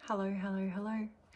Hello,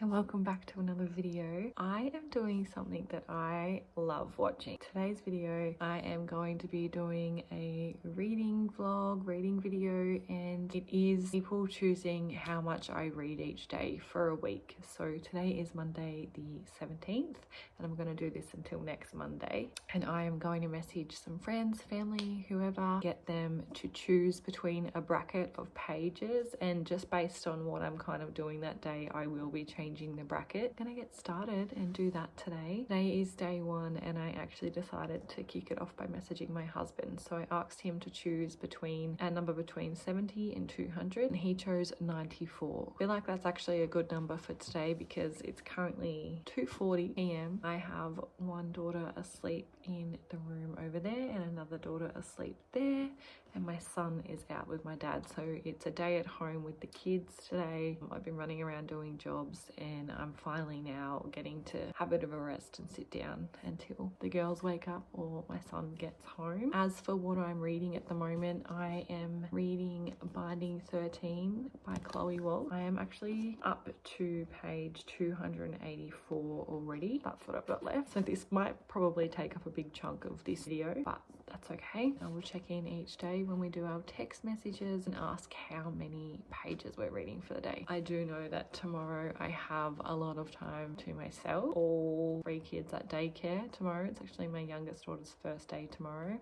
and welcome back to another video. I am doing something that I love watching. Today's video, I am going to be doing a reading vlog, reading video, and it is people choosing how much I read each day for a week. So today is Monday the 17th, and I'm going to do this until next Monday. And I am going to message some friends, family, whoever, get them to choose between a bracket of pages, and just based on what I'm kind of doing that day, I will be changing the bracket. I'm gonna get started and do that today. Today is day one, and I actually decided to kick it off by messaging my husband. So I asked him to choose between a number between 70 and 200, and he chose 94. I feel like that's actually a good number for today because it's currently 2:40 p.m. I have one daughter asleep in the room over there and another daughter asleep there, and my son is out with my dad. So it's a day at home with the kids today. I've been running around doing jobs, and I'm finally now getting to have a bit of a rest and sit down until the girls wake up or my son gets home. As for what I'm reading at the moment, I am reading Binding 13 by Chloe Wall. I am actually up to page 284 already. That's what I've got left. So this might probably take up a big chunk of this video, but that's okay. I will check in each day when we do our text messages and ask how many pages we're reading for the day. I do know that tomorrow I have a lot of time to myself. All 3 kids at daycare tomorrow. It's actually my youngest daughter's first day tomorrow.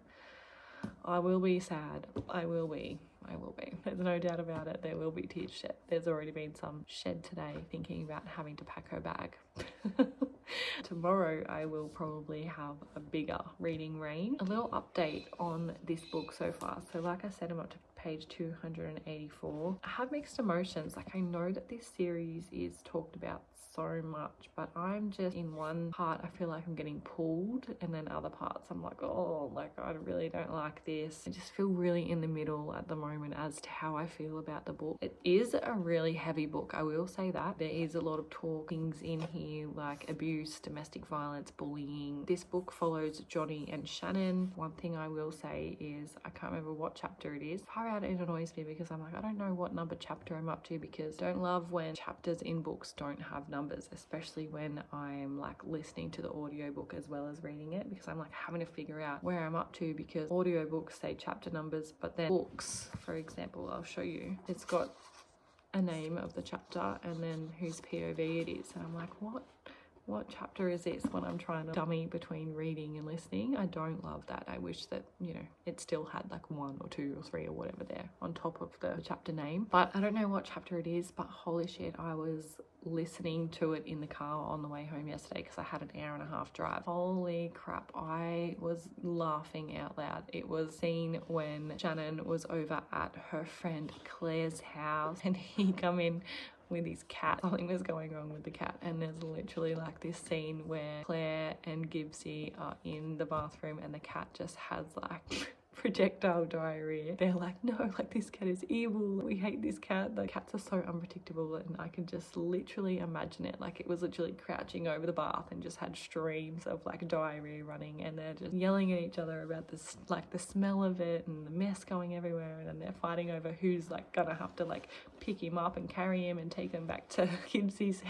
I will be sad. I will be. There's no doubt about it. There will be tears shed. There's already been some shed today thinking about having to pack her bag. Tomorrow I will probably have a bigger reading range. A little update on this book so far. So like I said, I'm up to page 284. I have mixed emotions. Like, I know that this series is talked about so much, but I'm just in one part I feel like I'm getting pulled, and then other parts I'm like, oh, like I really don't like this. I just feel really in the middle at the moment as to how I feel about the book. It is a really heavy book, I will say that. There is a lot of talkings in here like abuse, domestic violence, bullying. This book follows Johnny and Shannon. One thing I will say is I can't remember what chapter it is. Far out, it annoys me because I'm like, I don't know what number chapter I'm up to, because I don't love when chapters in books don't have numbers, especially when I'm like listening to the audiobook as well as reading it, because I'm like having to figure out where I'm up to, because audiobooks say chapter numbers, but then books, for example, I'll show you, it's got a name of the chapter and then whose POV it is, and I'm like, what chapter is this when I'm trying to dummy between reading and listening? I don't love that. I wish that, you know, it still had like 1 or 2 or 3 or whatever there on top of the chapter name. But I don't know what chapter it is, but holy shit, I was listening to it in the car on the way home yesterday because I had an hour and a half drive. Holy crap, I was laughing out loud. It was scene when Shannon was over at her friend Claire's house and he come in with his cat. Something was going wrong with the cat, and there's literally like this scene where Claire and Gibbsy are in the bathroom and the cat just has like projectile diarrhea. They're like, no, like this cat is evil, we hate this cat. The cats are so unpredictable, and I can just literally imagine it. Like, it was literally crouching over the bath and just had streams of like diarrhea running, and they're just yelling at each other about this, like the smell of it and the mess going everywhere, and then they're fighting over who's like gonna have to like pick him up and carry him and take him back to Gibbsy's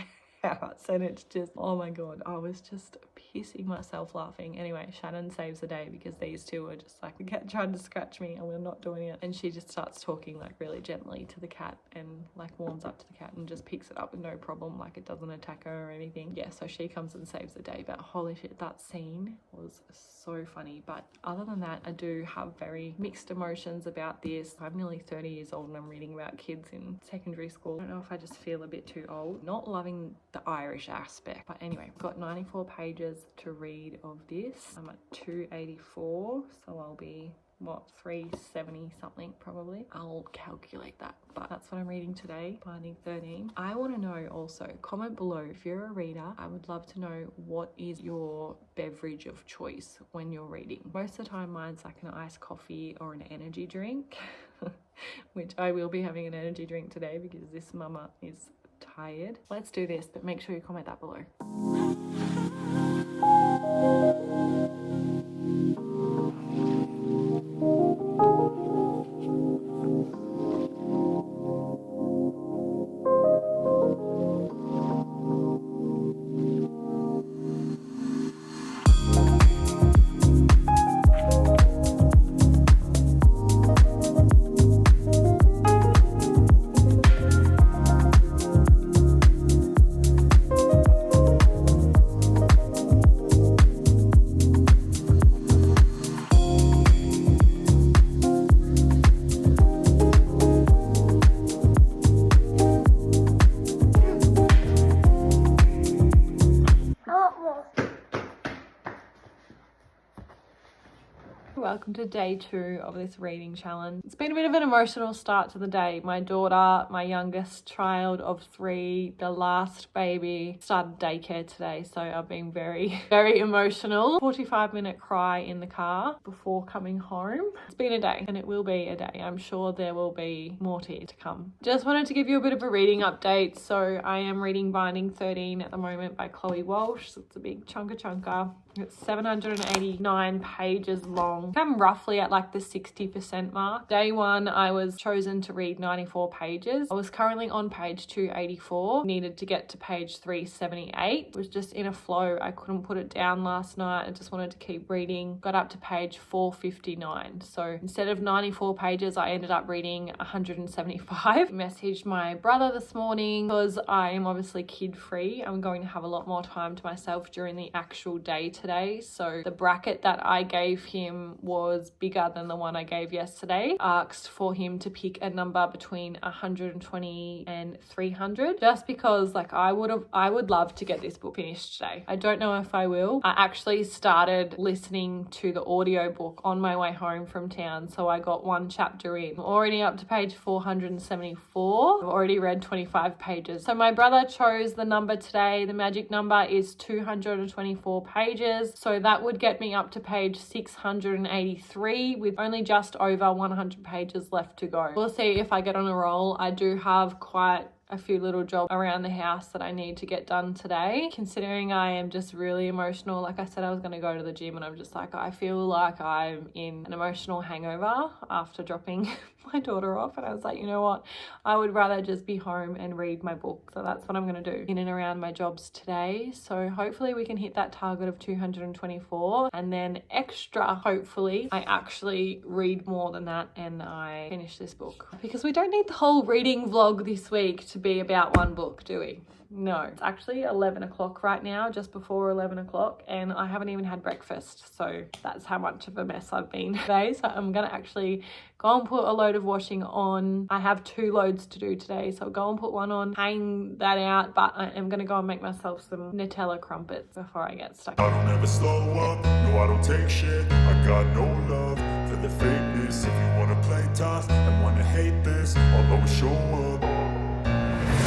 house. And it's just, oh my god, I was just pissing myself laughing. Anyway, Shannon saves the day because these two are just like, the cat tried to scratch me and we're not doing it, and she just starts talking like really gently to the cat and like warms up to the cat and just picks it up with no problem, like it doesn't attack her or anything. Yeah, so she comes and saves the day. But holy shit, that scene was so funny. But other than that, I do have very mixed emotions about this. I'm nearly 30 years old and I'm reading about kids in secondary school. I don't know if I just feel a bit too old. Not loving the Irish aspect, but anyway, I've got 94 pages to read of this. I'm at 284, so I'll be what, 370 something probably. I'll calculate that, but that's what I'm reading today, Binding 13. I want to know also, comment below if you're a reader. I would love to know what is your beverage of choice when you're reading. Most of the time mine's like an iced coffee or an energy drink, which I will be having an energy drink today because this mama is tired. Let's do this, but make sure you comment that below. welcome to day 2 of this reading challenge. It's been a bit of an emotional start to the day. My daughter, my youngest child of 3, the last baby, started daycare today, so I've been very, very emotional. 45-minute cry in the car before coming home. It's been a day, and it will be a day. I'm sure there will be more tears to come. Just wanted to give you a bit of a reading update. So I am reading Binding 13 at the moment by Chloe Walsh. So it's a big chunker. It's 789 pages long. I'm roughly at like the 60% mark. Day 1, I was chosen to read 94 pages. I was currently on page 284. Needed to get to page 378. It was just in a flow. I couldn't put it down last night. I just wanted to keep reading. Got up to page 459. So instead of 94 pages, I ended up reading 175. Messaged my brother this morning because I am obviously kid-free. I'm going to have a lot more time to myself during the actual day today. So the bracket that I gave him was bigger than the one I gave yesterday. Asked for him to pick a number between 120 and 300, just because like I would love to get this book finished today. I don't know if I will. I actually started listening to the audiobook on my way home from town, so I got 1 chapter in. I'm already up to page 474. I've already read 25 pages. So my brother chose the number today. The magic number is 224 pages. So that would get me up to page 683 with only just over 100 pages left to go. We'll see if I get on a roll. I do have quite a few little jobs around the house that I need to get done today. Considering I am just really emotional, like I said, I was going to go to the gym and I'm just like, I feel like I'm in an emotional hangover after dropping my daughter off, and I was like, you know what, I would rather just be home and read my book. So that's what I'm going to do in and around my jobs today. So hopefully we can hit that target of 224, and then extra, hopefully I actually read more than that and I finish this book, because we don't need the whole reading vlog this week to be about one book, do we? No. It's actually 11 o'clock right now, just before 11 o'clock, and I haven't even had breakfast. So that's how much of a mess I've been today. So I'm going to actually go and put a load of washing on. I have 2 loads to do today, so I'll go and put one on, hang that out, but I am going to go and make myself some Nutella crumpets before I get stuck. I don't ever slow up, no I don't take shit. I got no love for the fakeness. If you want to play tough and want to hate this, I'll always show up.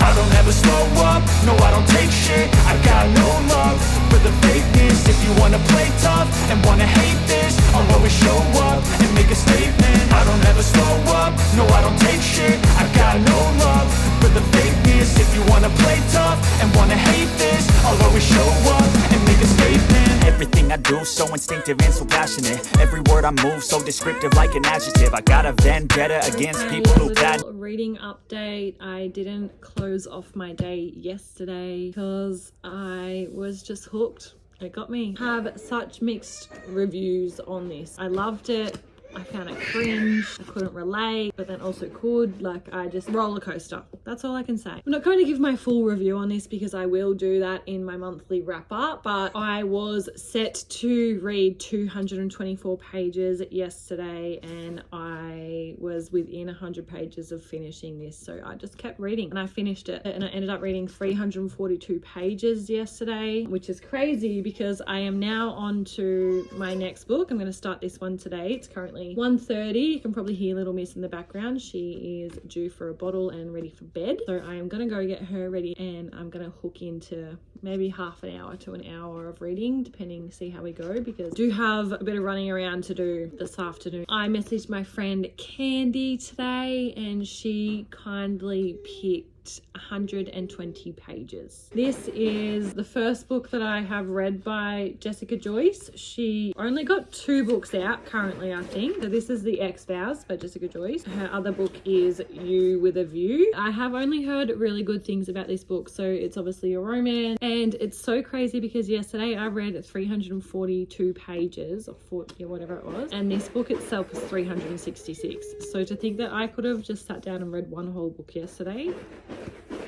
I don't ever slow up, no I don't take shit. I got no love for the fakeness. If you wanna play tough and wanna hate this, I'll always show up and make a statement. I don't ever slow up, no I don't take shit. I got no love for the fakeness. If you wanna play tough and wanna hate this, I'll always show up and make a statement. Everything I do so instinctive and so passionate. Every word I move so descriptive like an adjective. I got a vendetta against people who bad. Reading update. I didn't close off my day yesterday because I was just hooked. It got me. Have such mixed reviews on this. I loved it. I found it cringe. I couldn't relate, but then also could. Like, I just roller coaster. That's all I can say. I'm not going to give my full review on this because I will do that in my monthly wrap up, but I was set to read 224 pages yesterday and I was within 100 pages of finishing this. So I just kept reading and I finished it, and I ended up reading 342 pages yesterday, which is crazy because I am now on to my next book. I'm going to start this one today. It's currently 1:30. You can probably hear Little Miss in the background. She is due for a bottle and ready for bed. So I am going to go get her ready and I'm going to hook into maybe half an hour to an hour of reading, depending, see how we go, because I do have a bit of running around to do this afternoon. I messaged my friend Candy today and she kindly picked 120 pages. This is the first book that I have read by Jessica Joyce. She only got 2 books out currently, I think. So this is The X-Files by Jessica Joyce. Her other book is You with a View. I have only heard really good things about this book, so it's obviously a romance, and it's so crazy because yesterday I read 342 pages, or 40, or whatever it was, and this book itself is 366. So to think that I could have just sat down and read one whole book yesterday,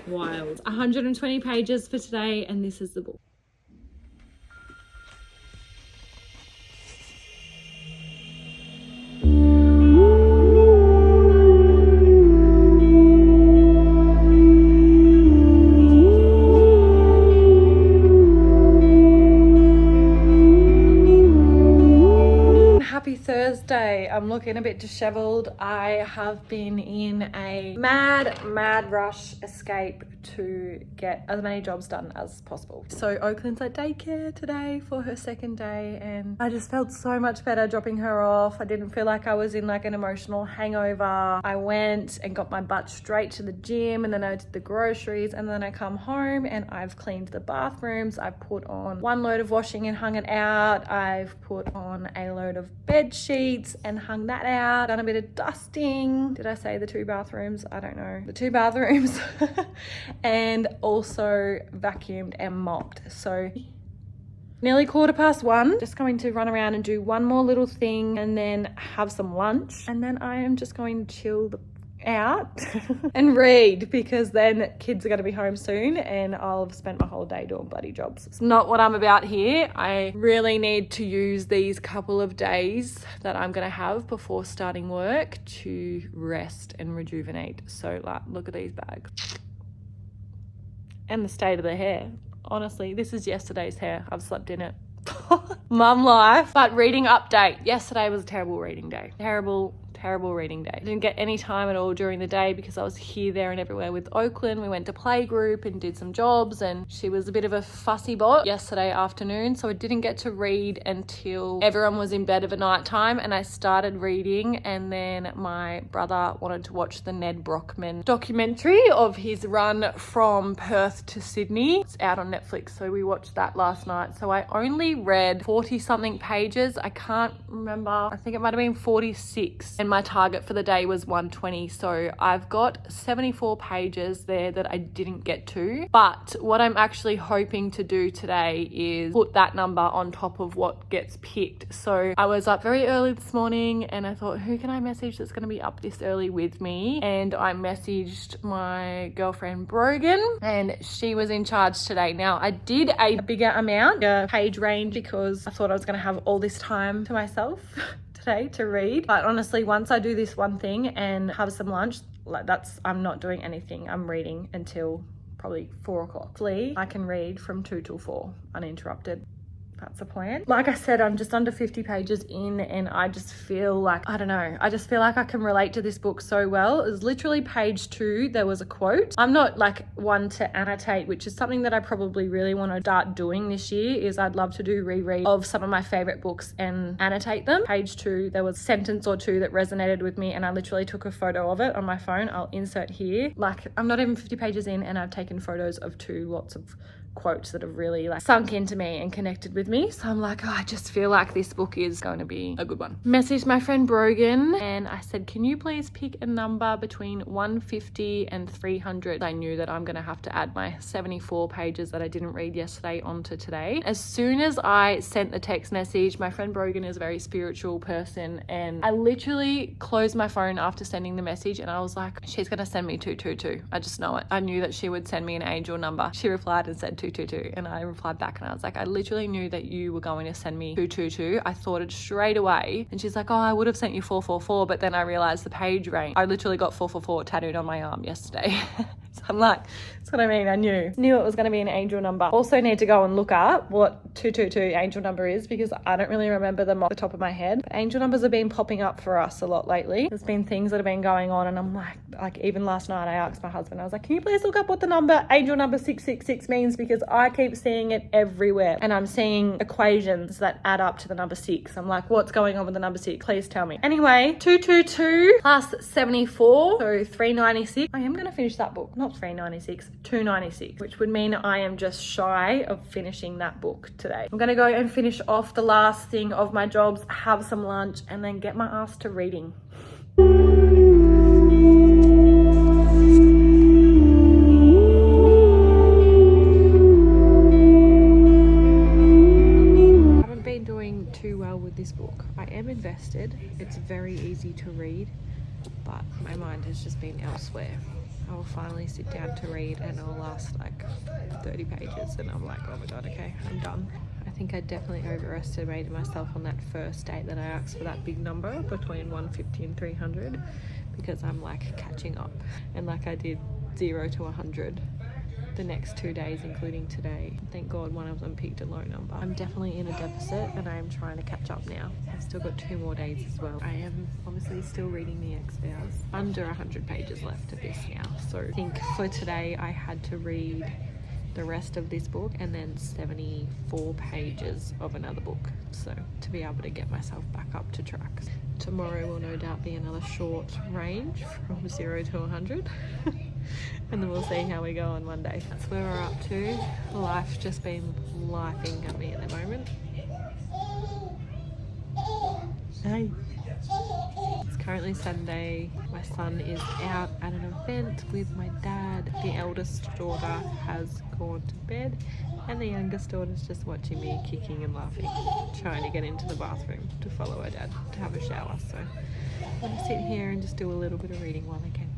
wild. 120 pages for today, and this is the book. I'm looking a bit disheveled. I have been in a mad rush escape to get as many jobs done as possible. So Oakland's at daycare today for her second day, and I just felt so much better dropping her off. I didn't feel like I was in like an emotional hangover. I went and got my butt straight to the gym, and then I did the groceries, and then I come home and I've cleaned the bathrooms. I've put on one load of washing and hung it out. I've put on a load of bed sheets and hung that out. Done a bit of dusting. Did I say the 2 bathrooms? I don't know. The 2 bathrooms. And also vacuumed and mopped. So nearly 1:15. Just going to run around and do one more little thing and then have some lunch. And then I am just going to chill out and read, because then kids are going to be home soon and I'll have spent my whole day doing bloody jobs. It's not what I'm about here. I really need to use these couple of days that I'm going to have before starting work to rest and rejuvenate. So like, look at these bags. And the state of the hair. Honestly, this is yesterday's hair. I've slept in it. Mum life. But reading update. Yesterday was a terrible reading day. Terrible reading day. I didn't get any time at all during the day because I was here, there and everywhere with Oakland. We went to playgroup and did some jobs, and she was a bit of a fussy bot yesterday afternoon, so I didn't get to read until everyone was in bed of a night time, and I started reading, and then my brother wanted to watch the Ned Brockman documentary of his run from Perth to Sydney. It's out on Netflix, so we watched that last night. So I only read 40 something pages. I can't remember. I think it might have been 46, and my target for the day was 120. So I've got 74 pages there that I didn't get to. But what I'm actually hoping to do today is put that number on top of what gets picked. So I was up very early this morning and I thought, who can I message that's going to be up this early with me? And I messaged my girlfriend Brogan, and she was in charge today. Now I did a bigger amount, a page range, because I thought I was going to have all this time to myself today to read. But honestly, once I do this one thing and have some lunch, like I'm not doing anything. I'm reading until probably 4 o'clock. Hopefully I can read from 2 till 4 uninterrupted. That's a plan. Like I said, I'm just under 50 pages in and I just feel like, I don't know, I just feel like I can relate to this book so well. It was literally page 2, there was a quote. I'm not like one to annotate, which is something that I probably really want to start doing this year. Is I'd love to do reread of some of my favorite books and annotate them. Page 2, there was a sentence or two that resonated with me and I literally took a photo of it on my phone. I'll insert here. Like, I'm not even 50 pages in and I've taken photos of 2 lots of quotes that have really like sunk into me and connected with me. So I'm like, oh, I just feel like this book is going to be a good one. Messaged my friend Brogan and I said, can you please pick a number between 150 and 300? I knew that I'm going to have to add my 74 pages that I didn't read yesterday onto today. As soon as I sent the text message, my friend Brogan is a very spiritual person, and I literally closed my phone after sending the message and I was like, she's going to send me 222. I just know it. I knew that she would send me an angel number. She replied and said 222, and I replied back and I was like, I literally knew that you were going to send me 222. I thought it straight away. And she's like, oh, I would have sent you 444, but then I realized the page range. I literally got 444 tattooed on my arm yesterday. So I'm like, that's what I mean. I knew it was going to be an angel number. Also need to go and look up what 222 angel number is, because I don't really remember them off the top of my head. But angel numbers have been popping up for us a lot lately. There's been things that have been going on and I'm like even last night I asked my husband, I was like, can you please look up what the number angel number 666 means, because I keep seeing it everywhere and I'm seeing equations that add up to the number 6. I'm like, what's going on with the number 6? Please tell me. Anyway, 222 plus 74, so 396. I am going to finish that book. Not 396, 296, which would mean I am just shy of finishing that book today. I'm going to go and finish off the last thing of my jobs, have some lunch, and then get my ass to reading. I haven't been doing too well with this book. I am invested. It's very easy to read, but my mind has just been elsewhere. I will finally sit down to read and it'll last like 30 pages and I'm like, oh my god, okay, I'm done. I think I definitely overestimated myself on that first date that I asked for that big number between 150 and 300, because I'm like catching up, and like I did 0 to 100 the next 2 days, including today. Thank God one of them picked a low number. I'm definitely in a deficit and I'm trying to catch up now. I've still got 2 more days as well. I am obviously still reading the X-Files. Under 100 pages left of this now. So I think for today I had to read the rest of this book and then 74 pages of another book, so to be able to get myself back up to track. Tomorrow will no doubt be another short range from 0 to 100 and then we'll see how we go on Monday. That's where we're up to. Life's just been lifing at me at the moment. Hey. It's currently Sunday. My son is out at an event with my dad. The eldest daughter has gone to bed and the youngest daughter's just watching me kicking and laughing, trying to get into the bathroom to follow her dad to have a shower. So I'm going to sit here and just do a little bit of reading while I can.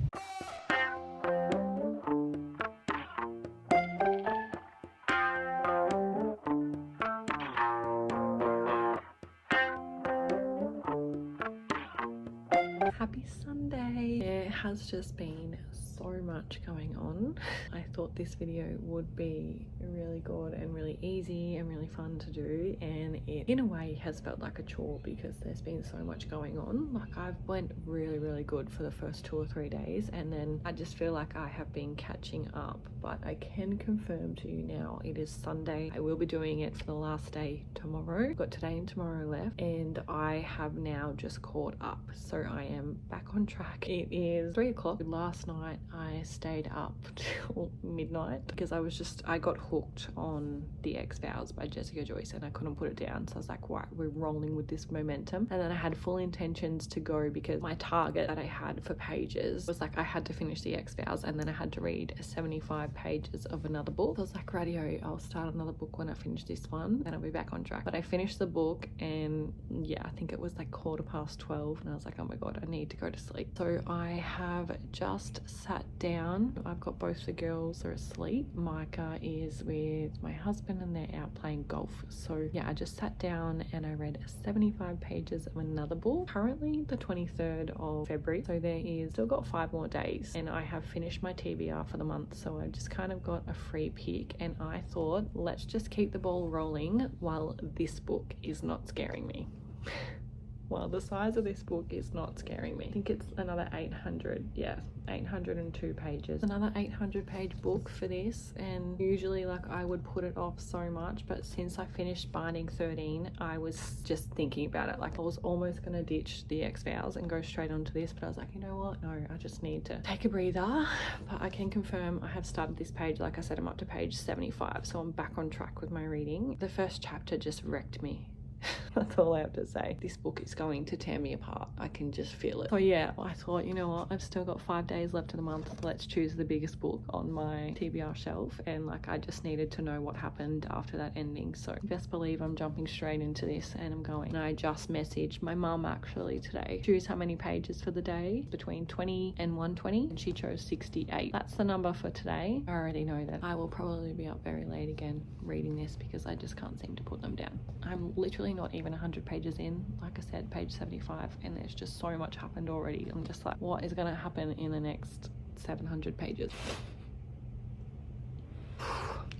Happy Sunday. There has just been so much going on. I thought this video would be really good and really easy and really fun to do, and it in a way has felt like a chore because there's been so much going on. Like I've went really good for the first 2 or 3 days and then I just feel like I have been catching up, but I can confirm to you now it is Sunday. I will be doing it for the last day tomorrow. I've got today and tomorrow left and I have now just caught up, so I am back on track. It is 3 o'clock. Last night I stayed up till midnight because I got hooked on The X-Files by Jessica Joyce and I couldn't put it down, so I was like, right, we're rolling with this momentum. And then I had full intentions to go because my target that I had for pages was like I had to finish The X-Files and then I had to read 75 pages of another book. So I was like, radio, I'll start another book when I finish this one and I'll be back on track. But I finished the book and yeah, I think it was like 12:15 and I was like, oh my god, I need to go to sleep. So I have just sat down. I've got both the girls are asleep. Micah is with my husband and they're out playing golf. So yeah, I just sat down and I read 75 pages of another book. Currently the 23rd of February, so there is still got 5 more days and I have finished my TBR for the month, so I just kind of got a free pick and I thought let's just keep the ball rolling while this book is not scaring me. Well, the size of this book is not scaring me. I think it's another 802 pages. Another 800 page book for this, and usually like I would put it off so much, but since I finished Binding 13 I was just thinking about it. Like I was almost gonna ditch The X-Files and go straight onto this, but I was like, you know what, no, I just need to take a breather. But I can confirm I have started this page. Like I said, I'm up to page 75, so I'm back on track with my reading. The first chapter just wrecked me. That's all I have to say. This book is going to tear me apart. I can just feel it. So yeah, I thought, you know what, I've still got 5 days left of the month. Let's choose the biggest book on my TBR shelf. And like, I just needed to know what happened after that ending. So best believe I'm jumping straight into this and I'm going. And I just messaged my mum actually today. Choose how many pages for the day, between 20 and 120. And she chose 68. That's the number for today. I already know that I will probably be up very late again reading this because I just can't seem to put them down. I'm literally not even 100 pages in, like I said, page 75, and there's just so much happened already. I'm just like, what is going to happen in the next 700 pages?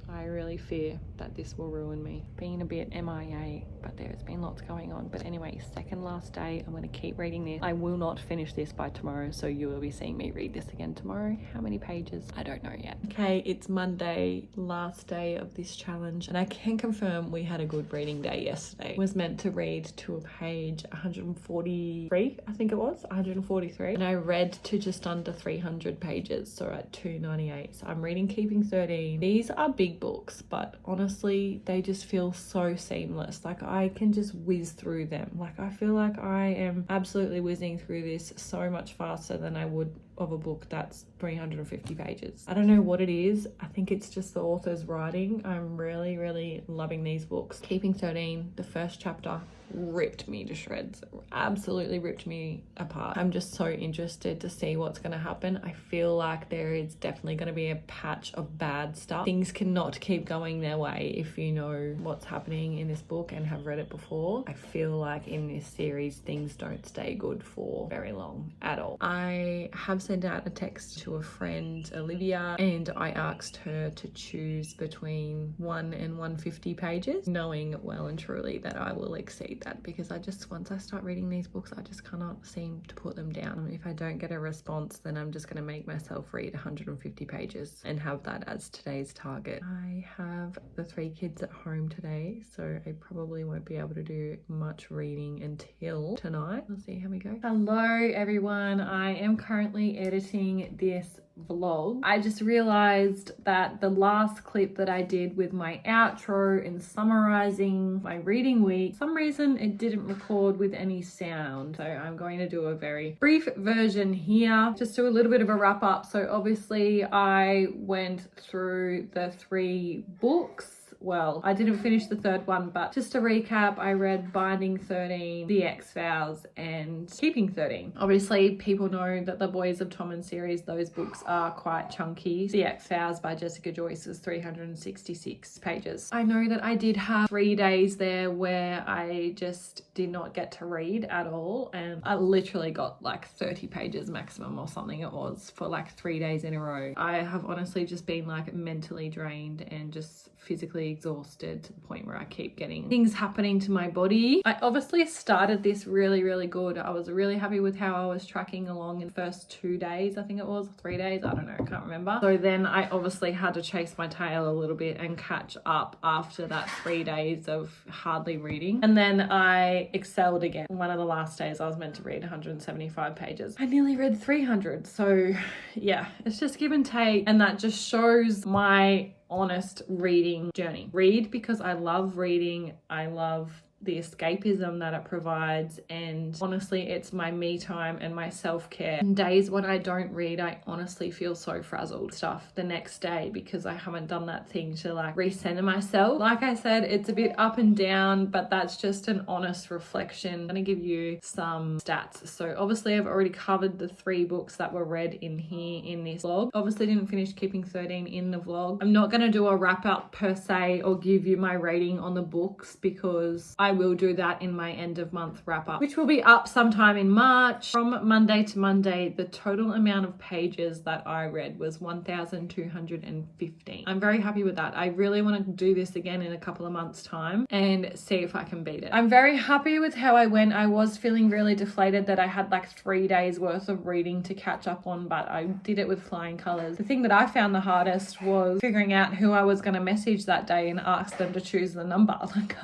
I really fear that this will ruin me. Being a bit MIA, but there's been lots going on. But anyway, second last day, I'm going to keep reading this. I will not finish this by tomorrow, so you will be seeing me read this again tomorrow. How many pages? I don't know yet. Okay, it's Monday, last day of this challenge, and I can confirm we had a good reading day yesterday. Was meant to read to a page 143, I think it was, 143, and I read to just under 300 pages, so at 298. So I'm reading Keeping 13. These are big books, but honestly they just feel so seamless. Like I can just whiz through them. Like I feel like I am absolutely whizzing through this so much faster than I would of a book that's 350 pages. I don't know what it is. I think it's just the author's writing. I'm really loving these books. Keeping 13, the first chapter ripped me to shreds, absolutely ripped me apart. I'm just so interested to see what's going to happen. I feel like there is definitely going to be a patch of bad stuff. Things cannot keep going their way if you know what's happening in this book and have read it before. I feel like in this series things don't stay good for very long at all. I have sent out a text to a friend, Olivia, and I asked her to choose between 1 and 150 pages, knowing well and truly that I will exceed that, because once I start reading these books, I just cannot seem to put them down. If I don't get a response, then I'm just going to make myself read 150 pages and have that as today's target. I have the 3 kids at home today, so I probably won't be able to do much reading until tonight. We'll see how we go. Hello everyone, I am currently editing this vlog. I just realized that the last clip that I did with my outro and summarizing my reading week, for some reason it didn't record with any sound, so I'm going to do a very brief version here, just do a little bit of a wrap up. So obviously I went through the 3 books. Well, I didn't finish the 3rd one, but just to recap, I read Binding 13, The X-Files, and Keeping 13. Obviously, people know that the Boys of Tommen series, those books are quite chunky. The X-Files by Jessica Joyce is 366 pages. I know that I did have 3 days there where I just did not get to read at all, and I literally got like 30 pages maximum or something it was for like 3 days in a row. I have honestly just been like mentally drained and just physically exhausted to the point where I keep getting things happening to my body. I obviously started this really good. I was really happy with how I was tracking along in the first 2 days, I think it was 3 days, I don't know, I can't remember. So then I obviously had to chase my tail a little bit and catch up after that 3 days of hardly reading, and then I excelled again. One of the last days I was meant to read 175 pages, I nearly read 300. So yeah, it's just give and take, and that just shows my honest reading journey. Read because I love reading. I love the escapism that it provides, and honestly it's my me time and my self-care. In days when I don't read, I honestly feel so frazzled stuff the next day because I haven't done that thing to like recenter myself. Like I said, it's a bit up and down, but that's just an honest reflection. I'm gonna give you some stats. So obviously I've already covered the 3 books that were read in here in this vlog. Obviously didn't finish Keeping 13 in the vlog. I'm not gonna do a wrap up per se or give you my rating on the books, because I will do that in my end of month wrap up, which will be up sometime in March. From Monday to Monday, the total amount of pages that I read was 1,215. I'm very happy with that. I really want to do this again in a couple of months time and see if I can beat it. I'm very happy with how I went. I was feeling really deflated that I had like 3 days worth of reading to catch up on, but I did it with flying colors. The thing that I found the hardest was figuring out who I was going to message that day and ask them to choose the number. Like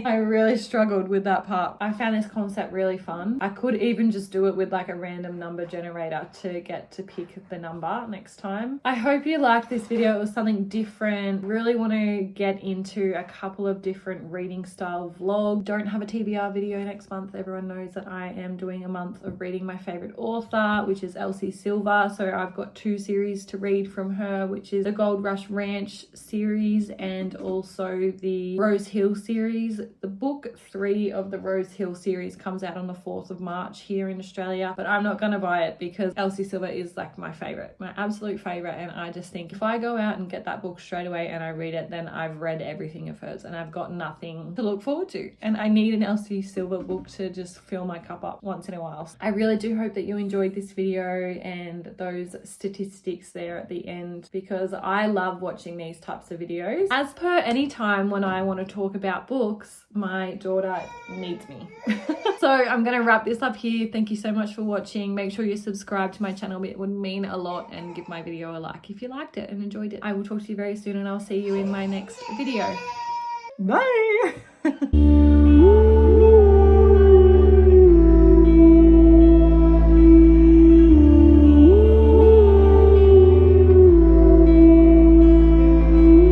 I really struggled with that part. I found this concept really fun. I could even just do it with like a random number generator to get to pick the number next time. I hope you liked this video. It was something different. Really want to get into a couple of different reading style vlogs. Don't have a TBR video next month. Everyone knows that I am doing a month of reading my favorite author, which is Elsie Silver. So I've got 2 series to read from her, which is the Gold Rush Ranch series and also the Rose Hill series. The book 3 of the Rose Hill series comes out on the 4th of March here in Australia, but I'm not going to buy it because Elsie Silver is like my favorite, my absolute favorite, and I just think if I go out and get that book straight away and I read it, then I've read everything of hers and I've got nothing to look forward to, and I need an Elsie Silver book to just fill my cup up once in a while. I really do hope that you enjoyed this video and those statistics there at the end, because I love watching these types of videos. As per any time when I want to talk about books, my daughter needs me. So I'm gonna wrap this up here. Thank you so much for watching. Make sure you subscribe to my channel. It would mean a lot, and give my video a like if you liked it and enjoyed it. I will talk to you very soon, and I'll see you in my next video. Bye.